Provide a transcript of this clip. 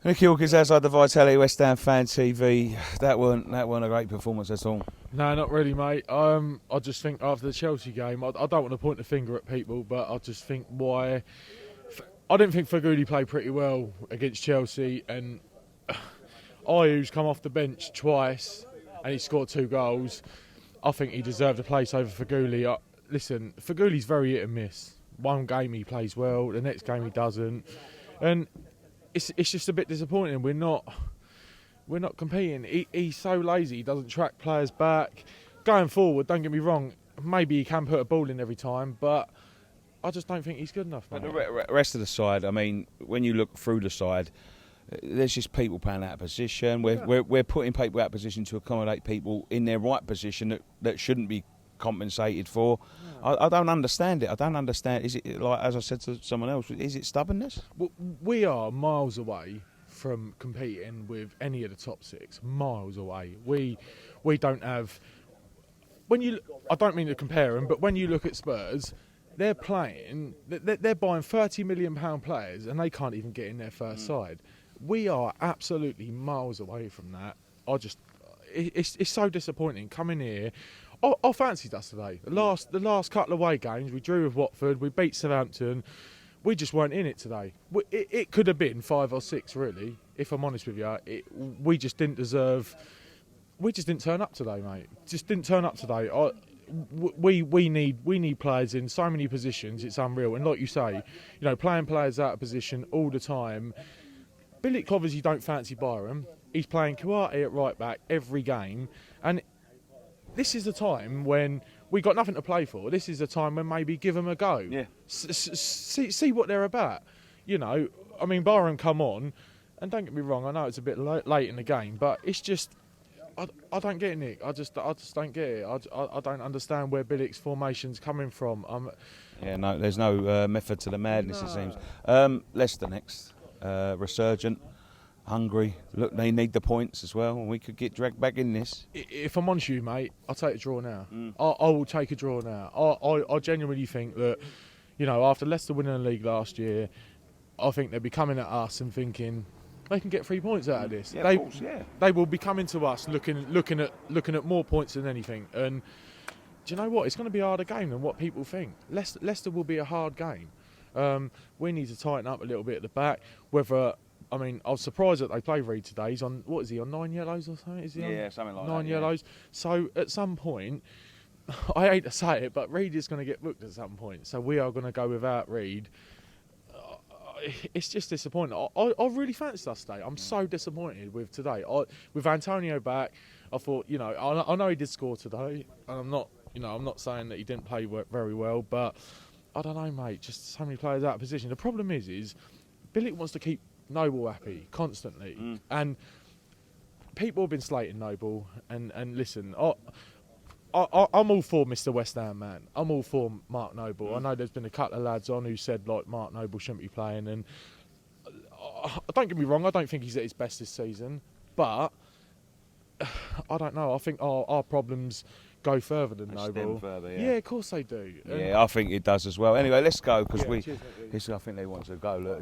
Nicky Hawkins outside the Vitality West Ham Fan TV. That weren't a great performance at all. No, not really, mate. I just think after the Chelsea game, I don't want to point the finger at people, but I just think why. I didn't think Faguli played pretty well against Chelsea, and Ayew's come off the bench twice and he scored 2 goals. I think he deserved a place over Faguli. Listen, Faguli's very hit and miss. One game he plays well, the next game he doesn't, and it's just a bit disappointing. We're not competing. He's so lazy. He doesn't track players back. Going forward, don't get me wrong, maybe he can put a ball in every time, but I just don't think he's good enough, mate. But the rest of the side, I mean, when you look through the side, there's just people playing out of position. We're putting people out of position to accommodate people in their right position that shouldn't be compensated for. I don't understand it. I don't understand. Is it, like, as I said to someone else, is it stubbornness? Well, we are miles away from competing with any of the top 6. Miles away. We don't have. I don't mean to compare them, but when you look at Spurs, they're playing. They're buying £30 million players, and they can't even get in their first side. We are absolutely miles away from that. It's so disappointing coming here. I fancied us today. The last couple of away games, we drew with Watford, we beat Southampton. We just weren't in it today. It could have been 5 or 6, really. If I'm honest with you, we just didn't deserve. We just didn't turn up today, mate. Just didn't turn up today. We need players in so many positions. It's unreal. And like you say, playing players out of position all the time. Bilic obviously don't fancy Byram. He's playing Kouyaté at right back every game, and this is the time when we got nothing to play for. This is the time when maybe give them a go. Yeah. See what they're about. I mean, Byram come on, and don't get me wrong, I know it's a bit late in the game, but it's just, I don't get it, Nick. I just don't get it. I don't understand where Bilic's formation's coming from. No, there's no method to the madness, it seems. Leicester next. Resurgent. Hungry. Look, they need the points as well, and we could get dragged back in this. If I'm honest with you, mate, I'll take a draw now. I will take a draw now. I genuinely think that, after Leicester winning the league last year, I think they'll be coming at us and thinking they can get 3 points out of this. Yeah, of course, yeah. They will be coming to us looking at more points than anything. And do you know what? It's going to be a harder game than what people think. Leicester will be a hard game. We need to tighten up a little bit at the back. I was surprised that they played Reed today. He's on, what is he, on 9 yellows or something? Is he on something like 9 that, yellows? So at some point, I hate to say it, but Reed is going to get booked at some point. So we are going to go without Reed. It's just disappointing. I really fancied us today. I'm so disappointed with today. With Antonio back, I thought, I know he did score today, and I'm not saying that he didn't play very well, but I don't know, mate. Just so many players out of position. The problem is Bilic wants to keep Noble happy constantly, and people have been slating Noble. And listen, I'm all for Mr. West Ham, man. I'm all for Mark Noble. I know there's been a couple of lads on who said like Mark Noble shouldn't be playing, and don't get me wrong, I don't think he's at his best this season, but I don't know. I think our problems go further than Noble. Further, yeah, of course they do. Yeah, I think it does as well. Anyway, let's go because I think they want to go. Look.